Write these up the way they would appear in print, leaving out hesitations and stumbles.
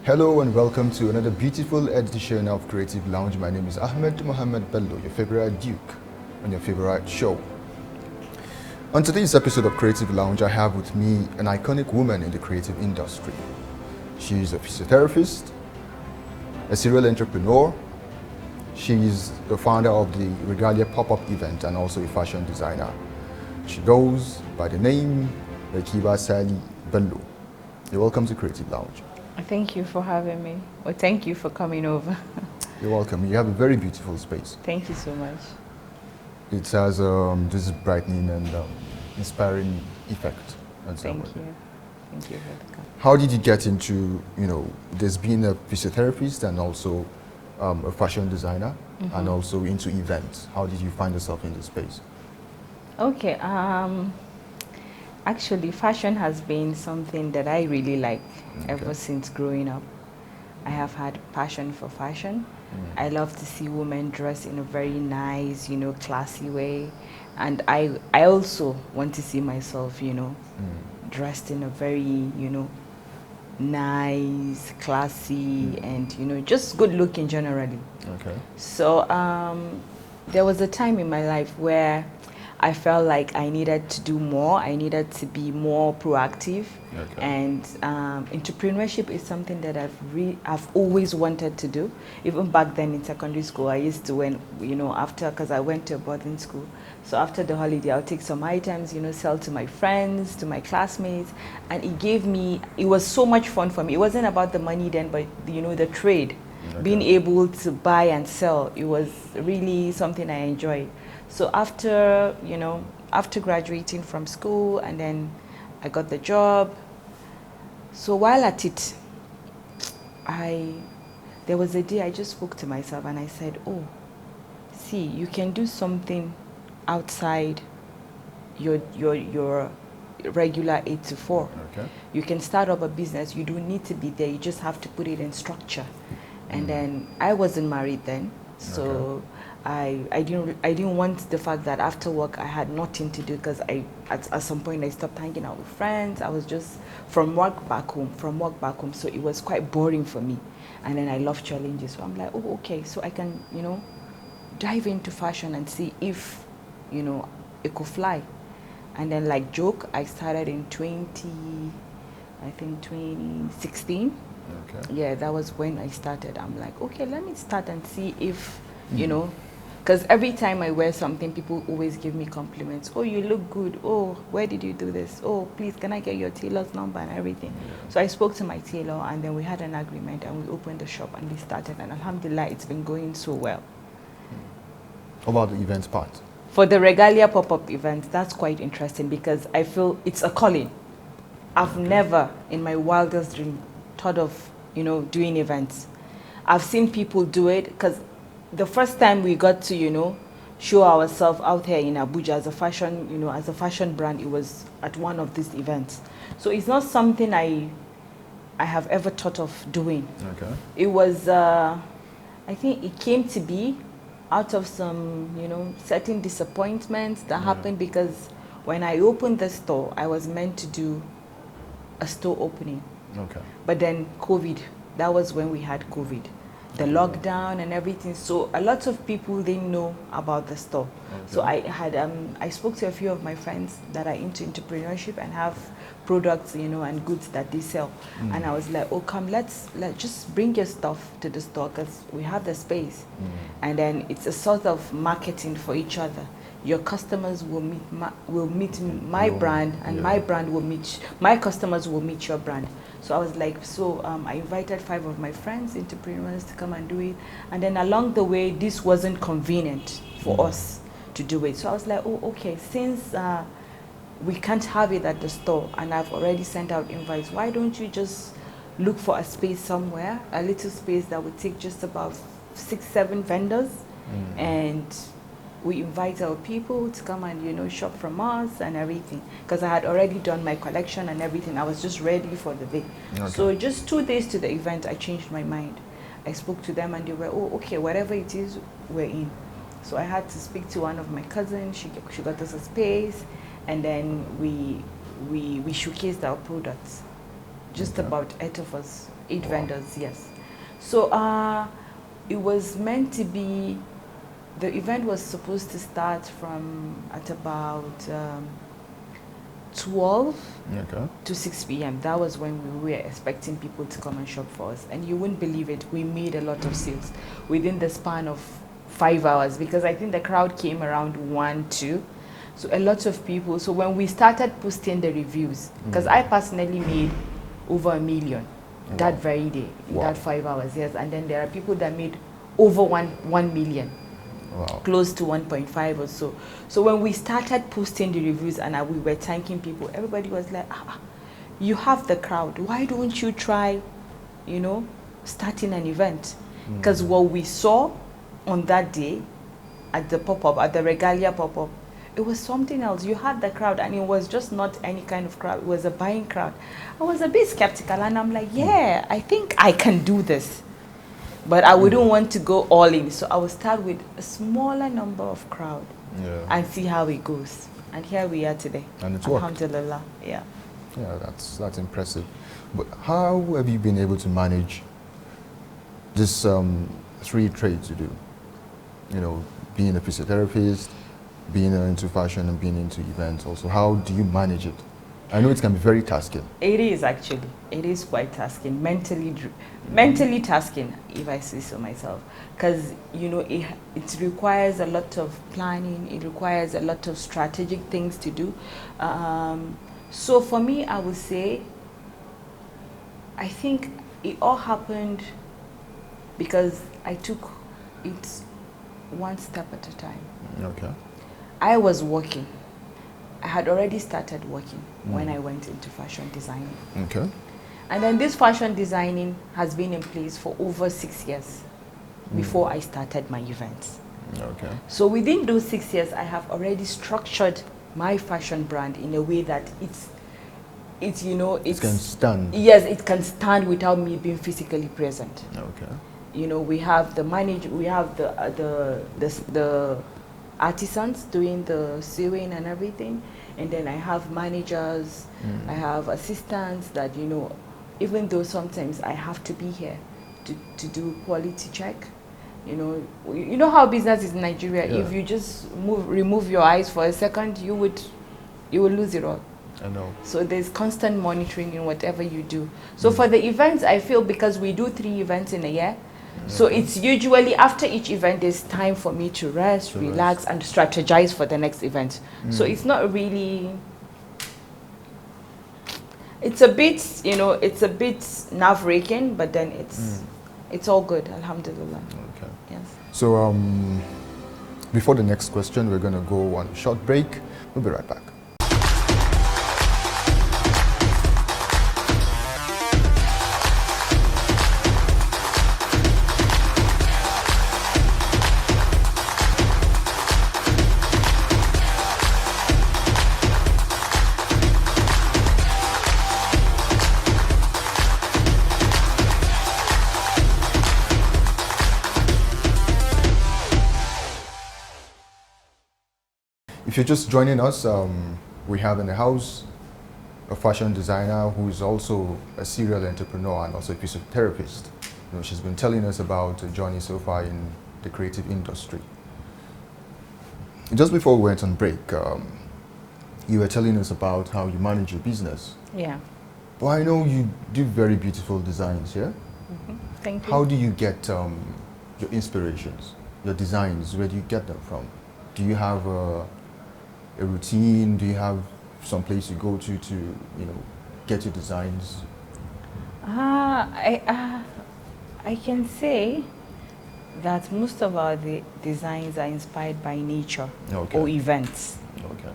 Hello and welcome to another beautiful edition of Creative Lounge. My name is Ahmed Mohamed Bello, your favorite Duke on your favorite show. On today's episode of Creative Lounge, I have with me an iconic woman in the creative industry. She is a physiotherapist, a serial entrepreneur. She is the founder of the Regalia pop-up event and also a fashion designer. She goes by the name Rakiba Sali Bello. You're welcome to Creative Lounge. Thank you for having me. Well, thank you for coming over. You're welcome. You have a very beautiful space. Thank you so much. It has this brightening and inspiring effect. Thank you. Thank you for the come. How did you get into, there's been a physiotherapist and also a fashion designer and also into events. How did you find yourself in this space? Okay. Actually, fashion has been something that I really like ever since growing up. I have had passion for fashion. I love to see women dress in a very nice, classy way. And I also want to see myself, dressed in a very, nice, classy, and, just good looking generally. Okay. So there was a time in my life where I felt like I needed to do more. I needed to be more proactive. Okay. And entrepreneurship is something that I've always wanted to do. Even back then in secondary school, I used to, because I went to a boarding school. So after the holiday, I'll take some items, sell to my friends, to my classmates. And it was so much fun for me. It wasn't about the money then, but, the trade. Okay. Being able to buy and sell, it was really something I enjoyed. So after graduating from school, and then I got the job. So while at it, there was a day I just spoke to myself and I said, oh, see, you can do something outside your regular 8 to 4. Okay. You can start up a business. You don't need to be there. You just have to put it in structure. And then I wasn't married then, so. Okay. I didn't want the fact that after work I had nothing to do, because at some point I stopped hanging out with friends. I was just from work back home, so it was quite boring for me. And then I love challenges, so I'm like, oh, okay, so I can dive into fashion and see if it could fly. And then like joke, I started in 2016. Okay. Yeah, that was when I started. I'm like, okay, let me start and see if because every time I wear something, people always give me compliments. Oh, you look good. Oh, where did you do this? Oh, please, can I get your tailor's number and everything? Yeah. So I spoke to my tailor, and then we had an agreement, and we opened the shop, and we started. And alhamdulillah, it's been going so well. How about the events part? For the Regalia pop-up event, that's quite interesting because I feel it's a calling. I've never, in my wildest dream, thought of, doing events. I've seen people do it, because the first time we got to, show ourselves out here in Abuja as a fashion brand, it was at one of these events. So it's not something I have ever thought of doing. Okay. It was, I think it came to be out of some, certain disappointments that happened, because when I opened the store, I was meant to do a store opening. Okay. But then COVID, that was when we had COVID. The lockdown and everything, so a lot of people didn't know about the store. Okay. So I spoke to a few of my friends that are into entrepreneurship and have products, and goods that they sell. And I was like, oh, come, let's just bring your stuff to the store, because we have the space. And then it's a sort of marketing for each other. Your customers will meet my brand, and my brand will meet my customers will meet your brand. So I was like, I invited 5 of my friends, entrepreneurs, to come and do it. And then along the way, this wasn't convenient for us to do it. So I was like, oh, okay, since we can't have it at the store, and I've already sent out invites, why don't you just look for a space somewhere, a little space that would take just about 6-7 vendors, and we invite our people to come and shop from us and everything, because I had already done my collection and everything. I was just ready for the day. Okay. So just 2 days to the event, I changed my mind. I spoke to them and they were, oh, okay, whatever it is, we're in. So I had to speak to one of my cousins. She got us a space, and then we showcased our products. Just about 8 of us 8 Wow. vendors, yes. So it was meant to be, the event was supposed to start from at about 12 Okay. to 6 p.m. That was when we were expecting people to come and shop for us. And you wouldn't believe it, we made a lot of sales within the span of 5 hours, because I think the crowd came around 1, 2. So a lot of people. So when we started posting the reviews, because I personally made over 1 million that Wow. very day, in Wow. that 5 hours, yes. And then there are people that made over 1 million, Wow. close to 1.5 or so. So when we started posting the reviews and we were thanking people, everybody was like, you have the crowd, why don't you try, you know, starting an event? Because what we saw on that day at the pop-up, at the Regalia pop-up, it was something else. You had the crowd, and it was just not any kind of crowd. It was a buying crowd. I was a bit skeptical, and I'm like, yeah, I think I can do this. But I wouldn't want to go all in. So I will start with a smaller number of crowd Yeah. and see how it goes. And here we are today. And it's worked. Alhamdulillah. Yeah. Yeah, that's impressive. But how have you been able to manage this 3 trades you do? You know, being a physiotherapist, being into fashion, and being into events also. How do you manage it? I know it can be very tasking. It is actually. It is quite tasking, mentally tasking, if I say so myself. Because, you know, it requires a lot of planning. It requires a lot of strategic things to do. So for me, I would say, I think it all happened because I took it one step at a time. Okay. I was working. I had already started working when I went into fashion designing. Okay. And then this fashion designing has been in place for over 6 years before I started my events. Okay. So within those 6 years, I have already structured my fashion brand in a way that it's you know, It can stand. yes, it can stand without me being physically present. Okay. You know, we have the we have the artisans doing the sewing and everything, and then I have managers, I have assistants that, you know, even though sometimes I have to be here to do quality check. You know how business is in Nigeria. Yeah. If you just remove your eyes for a second, you will lose it all. I know. So there's constant monitoring in whatever you do. So for the events, I feel because we do 3 events in a year, so it's usually after each event, there's time for me to rest, relax, and strategize for the next event. So it's not really, it's a bit, you know, it's a bit nerve-wracking, but then it's all good, alhamdulillah. Okay. Yes. So before the next question, we're going to go on a short break. We'll be right back. If you're just joining us, we have in the house a fashion designer who is also a serial entrepreneur and also a physiotherapist. You know, she's been telling us about her journey so far in the creative industry. Just before we went on break, you were telling us about how you manage your business. Yeah. Well, I know you do very beautiful designs, yeah? Thank you. How do you get your inspirations, your designs? Where do you get them from? Do you have a routine? Do you have some place you go to you know, get your designs? I can say that most of our designs are inspired by nature Okay. or events. Okay.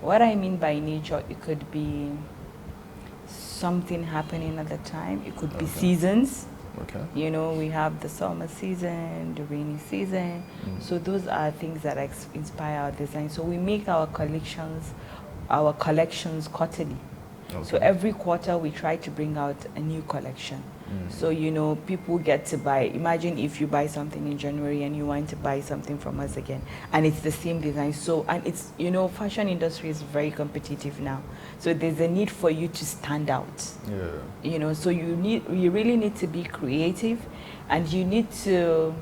What I mean by nature, it could be something happening at the time. It could be Okay. seasons. Okay. You know, we have the summer season, the rainy season. So those are things that inspire our design. So we make our collections quarterly. Okay. So every quarter we try to bring out a new collection. So, you know, people get to buy. Imagine if you buy something in January and you want to buy something from us again, and it's the same design. So, and it's, you know, fashion industry is very competitive now. So there's a need for you to stand out. Yeah. You know, so you really need to be creative, and you need to,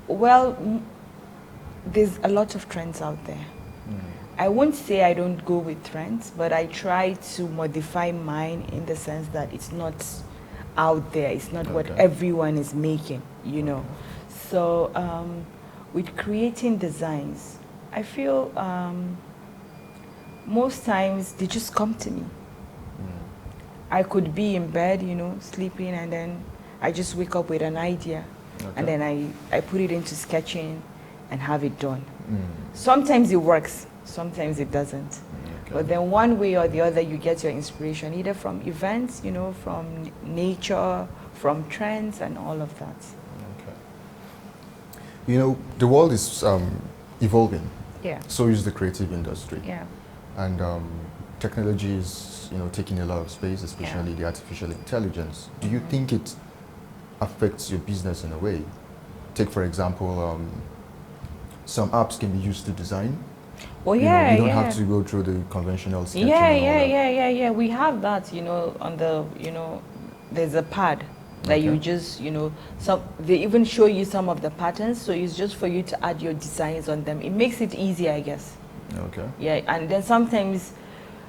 well, there's a lot of trends out there. I won't say I don't go with trends, but I try to modify mine in the sense that it's not out there. It's not what everyone is making, you know. So with creating designs, I feel most times they just come to me. I could be in bed, you know, sleeping, and then I just wake up with an idea, and then I put it into sketching and have it done. Sometimes it works, sometimes it doesn't. But then one way or the other, you get your inspiration either from events, you know, from nature, from trends, and all of that. You know, the world is evolving. Yeah. So is the creative industry. Yeah. And technology is, you know, taking a lot of space, especially the artificial intelligence. Do you think it affects your business in a way? Take, for example, some apps can be used to design. Well, you don't have to go through the conventional sketching. Yeah. We have that, you know, on the, you know, there's a pad that you just, you know, they even show you some of the patterns, so it's just for you to add your designs on them. It makes it easier, I guess. Okay. Yeah, and then sometimes,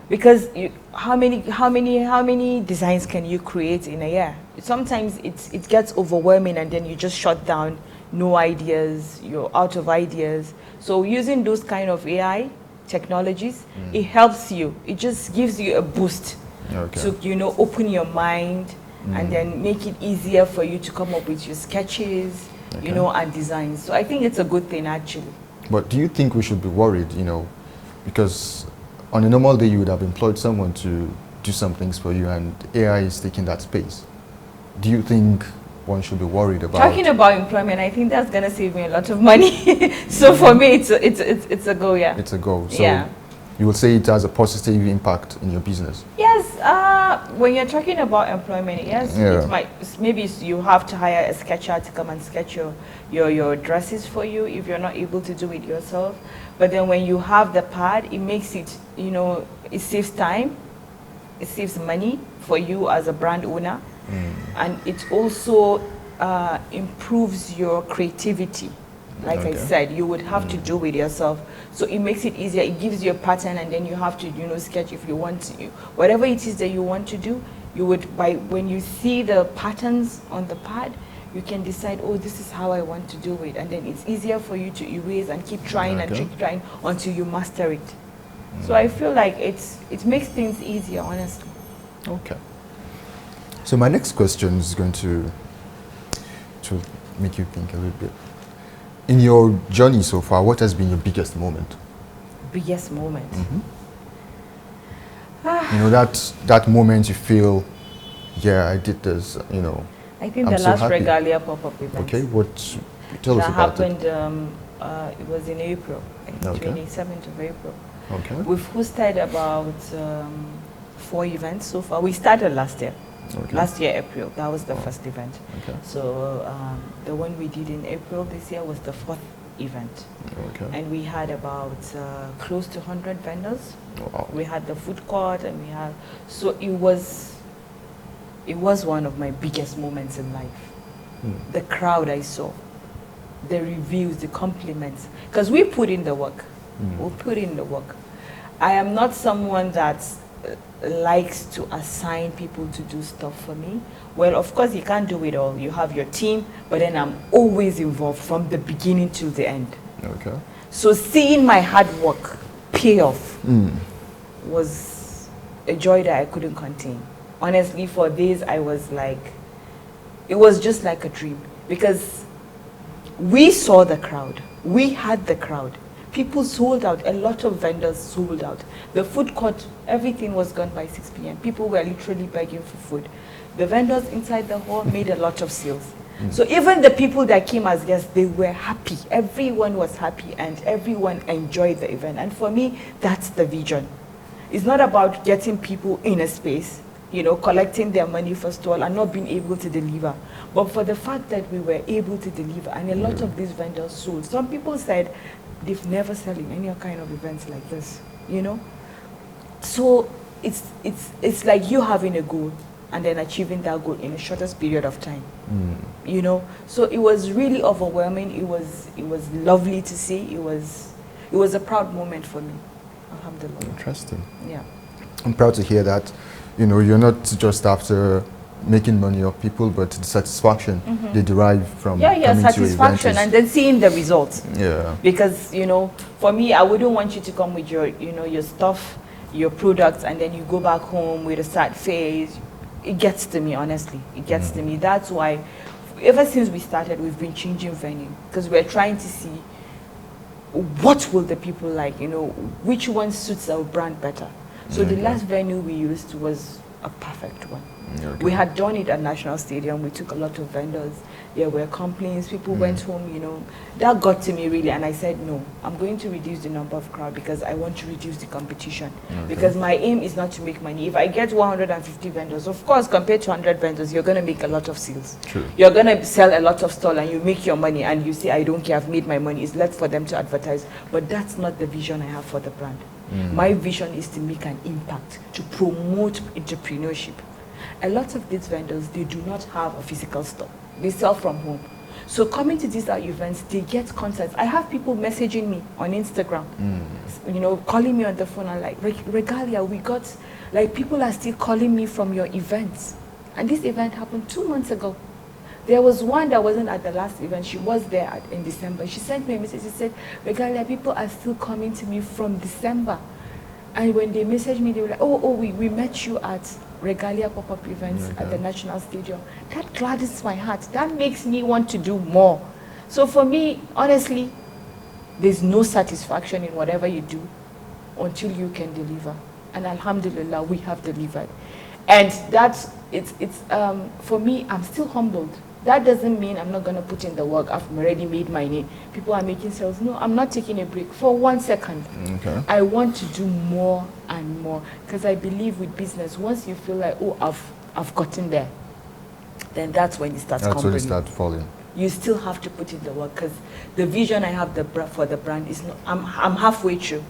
because how many designs can you create in a year? Sometimes it gets overwhelming, and then you just shut down. No ideas, you're out of ideas. So using those kind of AI technologies, it helps you. It just gives you a boost to, you know, open your mind and then make it easier for you to come up with your sketches, you know, and designs. So I think it's a good thing, actually. But do you think we should be worried, you know, because on a normal day you would have employed someone to do some things for you, and AI is taking that space. Do you think one should be worried about? Talking about employment, I think that's gonna save me a lot of money. So for me, it's a go. Yeah. It's a go. So you would say it has a positive impact in your business. Yes. When you're talking about employment, yes, it might. Maybe you have to hire a sketcher to come and sketch your dresses for you if you're not able to do it yourself. But then when you have the pad, it makes it, you know, it saves time, it saves money for you as a brand owner. And it also improves your creativity. Like I said, you would have to do it yourself. So it makes it easier. It gives you a pattern, and then you have to, you know, sketch if you want to. Whatever it is that you want to do, you would, when you see the patterns on the pad, you can decide, oh, this is how I want to do it. And then it's easier for you to erase and keep trying and keep trying until you master it. So I feel like it makes things easier, honestly. Okay. So my next question is going to make you think a little bit. In your journey so far, what has been your biggest moment? Biggest moment? You know, that moment you feel, yeah, I did this, you know. I think the last Regalia pop-up event. Okay, tell us about it. That happened, it was in April, I think 27th of April. Okay. We've hosted about 4 events so far. We started last year. Last year, April, that was the first event. So the one we did in April this year was the 4th event. And we had about close to 100 vendors. Wow. We had the food court, and we had, so it was one of my biggest moments in life. The crowd I saw, the reviews, the compliments, because we put in the work. We put in the work. I am not someone that likes to assign people to do stuff for me. Well, of course, you can't do it all. You have your team, but then I'm always involved from the beginning to the end. So seeing my hard work pay off was a joy that I couldn't contain. Honestly, for days I was like, it was just like a dream, because we saw the crowd. We had the crowd. People sold out. A lot of vendors sold out. The food court, everything was gone by 6 p.m. People were literally begging for food. The vendors inside the hall made a lot of sales. So even the people that came as guests, they were happy. Everyone was happy, and everyone enjoyed the event. And for me, that's the vision. It's not about getting people in a space. you know, collecting their money for stall and not being able to deliver. But for the fact that we were able to deliver, and a lot of these vendors sold. Some people said they've never selling any kind of events like this, you know. So it's like you having a goal and then achieving that goal in the shortest period of time, you know. So it was really overwhelming. It was lovely to see. It was a proud moment for me. Alhamdulillah. Interesting. Yeah. I'm proud to hear that. You know, you're not just after making money off people, but the satisfaction they derive from coming satisfaction to your and then seeing the results. Yeah. Because, you know, for me, I wouldn't want you to come with your, you know, your stuff, your products, and then you go back home with a sad face. It gets to me, honestly. It gets to me. That's why, ever since we started, we've been changing venue, because we're trying to see what will the people like, you know, which one suits our brand better. So the last venue we used was a perfect one. We had done it at National Stadium. We took a lot of vendors. There were complaints. People went home, you know. That got to me really, and I said, no, I'm going to reduce the number of crowd because I want to reduce the competition. Because my aim is not to make money. If I get 150 vendors, of course, compared to 100 vendors, you're going to make a lot of sales. True. You're going to sell a lot of stall and you make your money and you say, I don't care, I've made my money. It's left for them to advertise. But that's not the vision I have for the brand. My vision is to make an impact, to promote entrepreneurship. A lot of these vendors, they do not have a physical store. They sell from home. So coming to these events, they get contacts. I have people messaging me on Instagram, you know, calling me on the phone and like, Regalia, we got, like people are still calling me from your events. And this event happened 2 months ago. There was one that wasn't at the last event. She was there in December. She sent me a message. She said, Regalia, people are still coming to me from December. And when they messaged me, they were like, we met you at Regalia pop-up events at the National Stadium. That gladdens my heart. That makes me want to do more. So for me, honestly, there's no satisfaction in whatever you do until you can deliver. And alhamdulillah, we have delivered. And that's, for me, I'm still humbled. That doesn't mean I'm not going to put in the work. I've already made my name. People are making sales. No, I'm not taking a break for 1 second. I want to do more and more, because I believe with business, once you feel like, oh, I've gotten there, then that's when it starts That's when it starts falling. You still have to put in the work, because the vision I have for the brand is not, I'm halfway through.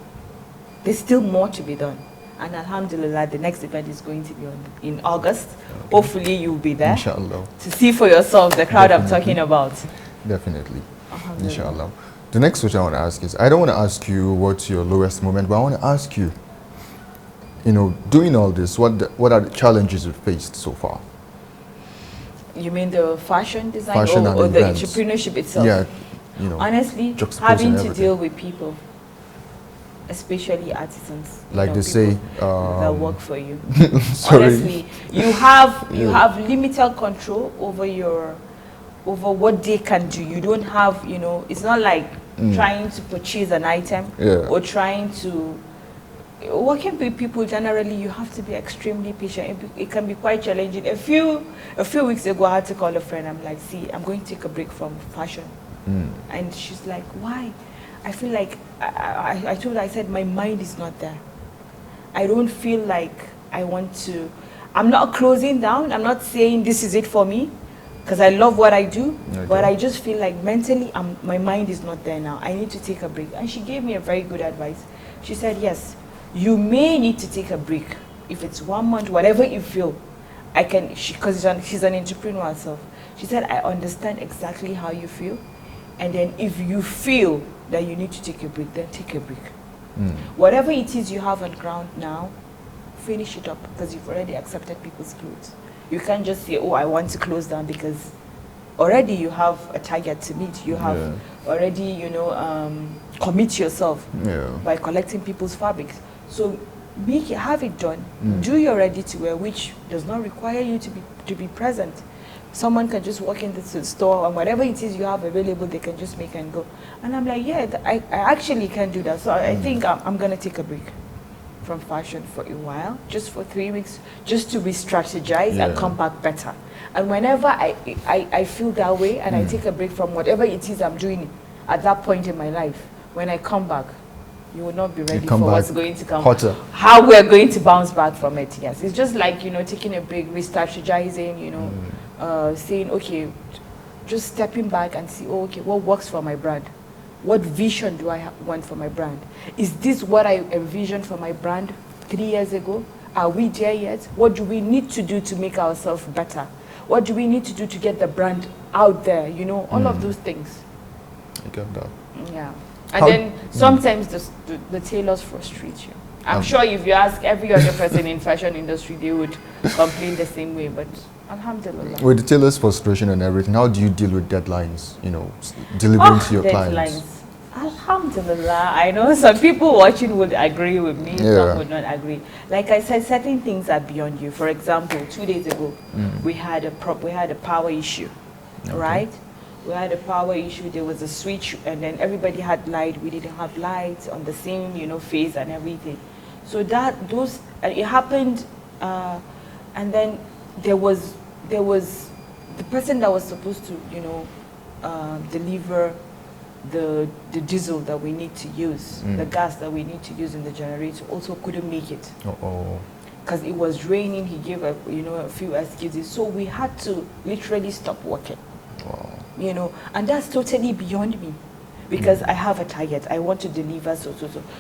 There's still more to be done. And alhamdulillah, the next event is going to be in August. Hopefully you'll be there. Inshallah. To see for yourself the crowd I'm talking about. Definitely. Inshallah. The next question I want to ask is, I don't want to ask you what's your lowest moment, but I want to ask you, you know, doing all this, what are the challenges you've faced so far? You mean the fashion design or the entrepreneurship itself? Yeah, you know. Honestly, having to deal with people, especially artisans, like they say, that work for you. Sorry. Honestly, you have limited control over what they can do. You don't have, you know, it's not like trying to purchase an item or trying to. Working with people generally, you have to be extremely patient. It can be quite challenging. A few weeks ago, I had to call a friend. I'm like, see, I'm going to take a break from fashion, and she's like, why? I feel like, I told her, I said, my mind is not there. I don't feel like I want to, I'm not closing down. I'm not saying this is it for me, because I love what I do, but I just feel like mentally, my mind is not there now. I need to take a break. And she gave me a very good advice. She said, yes, you may need to take a break. If it's 1 month, whatever you feel, because she's an entrepreneur herself. She said, I understand exactly how you feel. And then if you feel that you need to take a break, then take a break. Whatever it is you have on ground now, finish it up, because you've already accepted people's clothes. You can't just say, oh, I want to close down, because already you have a target to meet. You have already, you know, commit yourself by collecting people's fabrics. So have it done. Do your ready to wear, which does not require you to be present. Someone can just walk into the store and whatever it is you have available, they can just make and go. And I'm like, yeah, I actually can do that. So I think I'm going to take a break from fashion for a while, just for 3 weeks, just to re-strategize and come back better. And whenever I feel that way and I take a break from whatever it is I'm doing at that point in my life, when I come back, you will not be You ready come for back what's going to come. hotter. How we're going to bounce back from it, yes. It's just like, you know, taking a break, re-strategizing, you know, saying, okay, just stepping back and see, oh, okay, what works for my brand? What vision do I want for my brand? Is this what I envisioned for my brand 3 years ago? Are we there yet? What do we need to do to make ourselves better? What do we need to do to get the brand out there? You know, all of those things. I get that. Yeah. And How- then sometimes the tailors frustrate you. I'm sure if you ask every other person in fashion industry, they would complain the same way, but alhamdulillah. With the tailor's frustration and everything, how do you deal with deadlines, you know, delivering to your clients? Deadlines. Alhamdulillah. I know some people watching would agree with me, Yeah. some would not agree. Like I said, certain things are beyond you. For example, 2 days ago, we had a power issue, right? We had a power issue. There was a switch, and then everybody had light. We didn't have lights on the same, you know, phase and everything. So it happened, and then there was the person that was supposed to, you know, deliver the diesel that we need to use, the gas that we need to use in the generator, also couldn't make it. Because it was raining. He gave a few excuses, so we had to literally stop working. Wow. You know, and that's totally beyond me, because I have a target. I want to deliver so.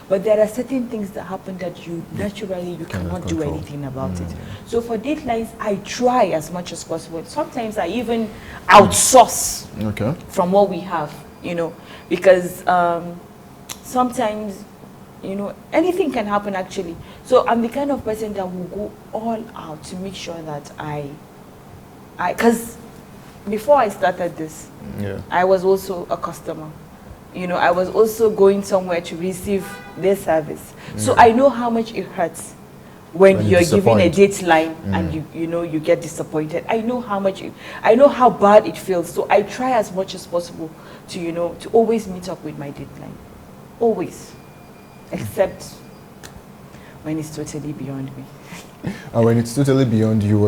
But there are certain things that happen that you naturally cannot do anything about it. So for deadlines, I try as much as possible. Sometimes I even outsource from what we have, you know, because sometimes, you know, anything can happen actually. So I'm the kind of person that will go all out to make sure that because before I started this, I was also a customer. You know, I was also going somewhere to receive their service. So I know how much it hurts when you're given a deadline and you get disappointed. I know how bad it feels. So I try as much as possible to, you know, to always meet up with my deadline. Always. Except when it's totally beyond me. And when it's totally beyond you,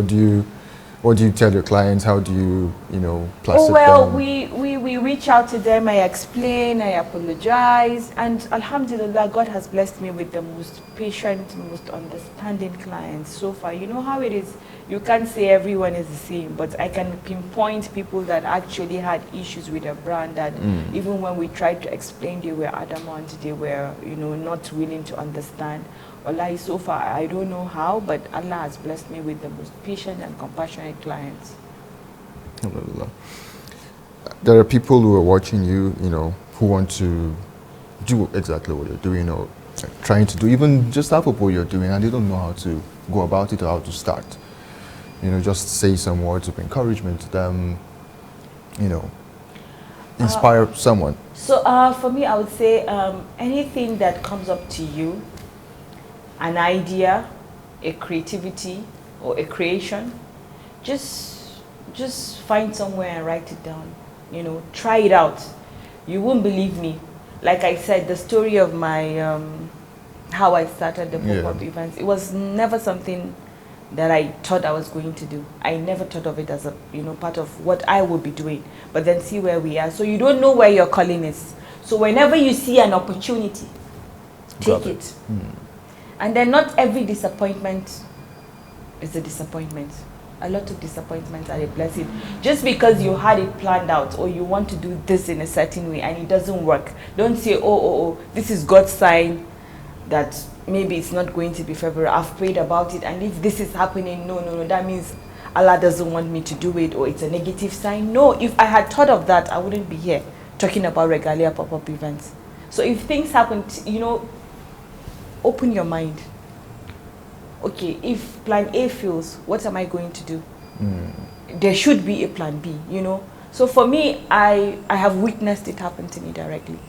what do you tell your clients? How do you, you know, placate them? We reach out to them. I explain, I apologize, and alhamdulillah, God has blessed me with the most patient, most understanding clients so far. You know how it is. You can't say everyone is the same, but I can pinpoint people that actually had issues with a brand that even when we tried to explain, they were adamant, they were, you know, not willing to understand. Wallahi, so far, I don't know how, but Allah has blessed me with the most patient and compassionate clients. Alhamdulillah. There are people who are watching you, you know, who want to do exactly what you're doing or trying to do, even just half of what you're doing, and they don't know how to go about it or how to start. You know, just say some words of encouragement to them, you know, inspire someone. So for me, I would say anything that comes up to you, an idea, a creativity, or a creation, just find somewhere and write it down. You know, try it out. You won't believe me. Like I said, the story of my how I started the pop-up events, it was never something that I thought I was going to do. I never thought of it as a, you know, part of what I would be doing. But then see where we are. So you don't know where your calling is. So whenever you see an opportunity, take it. And then not every disappointment is a disappointment. A lot of disappointments are a blessing. Just because you had it planned out or you want to do this in a certain way and it doesn't work, don't say, oh, this is God's sign that maybe it's not going to be February. I've prayed about it, and if this is happening, no, that means Allah doesn't want me to do it, or it's a negative sign. No, if I had thought of that, I wouldn't be here talking about Regalia pop-up events. So if things happen, you know, open your mind. Okay, if plan A fails, what am I going to do? There should be a plan B, you know. So for me, I have witnessed it happen to me directly.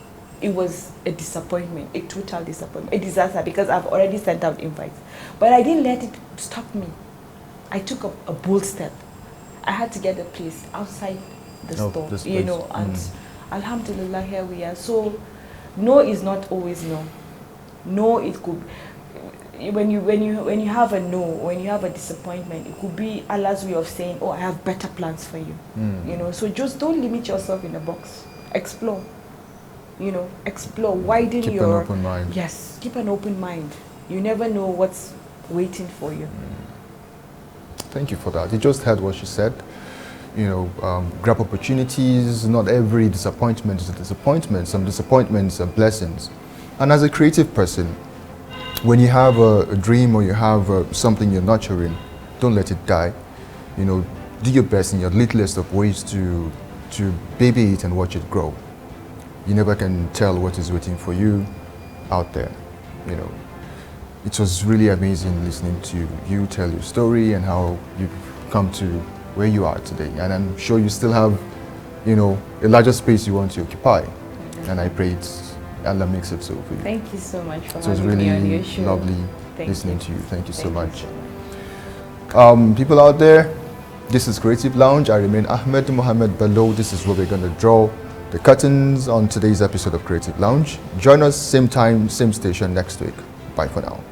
It was a disappointment, a total disappointment, a disaster, because I've already sent out invites. But I didn't let it stop me. I took a bold step. I had to get the place outside the store, you know, and alhamdulillah, here we are. So no is not always no. No, it could, when you have a no, when you have a disappointment, it could be Allah's way of saying, oh, I have better plans for you. You know, so just don't limit yourself in a box. Explore. you know, explore, widen Keep your... an open mind. Yes, keep an open mind. You never know what's waiting for you. Thank you for that. You just heard what she said. You know, grab opportunities. Not every disappointment is a disappointment. Some disappointments are blessings. And as a creative person, when you have a dream or you have something you're nurturing, don't let it die. You know, do your best in your littlest of ways to baby it and watch it grow. You never can tell what is waiting for you out there. You know, it was really amazing listening to you tell your story and how you've come to where you are today. And I'm sure you still have, you know, a larger space you want to occupy. And I pray Allah makes it so for you. Thank you so much for So it's having me on really your show. lovely Thank listening you. to you. Thank you so Thank much. you so much. People out there, this is Creative Lounge. I remain Ahmed Mohammed Bello. This is where we're going to draw the curtains on today's episode of Creative Lounge. Join us same time, same station next week. Bye for now.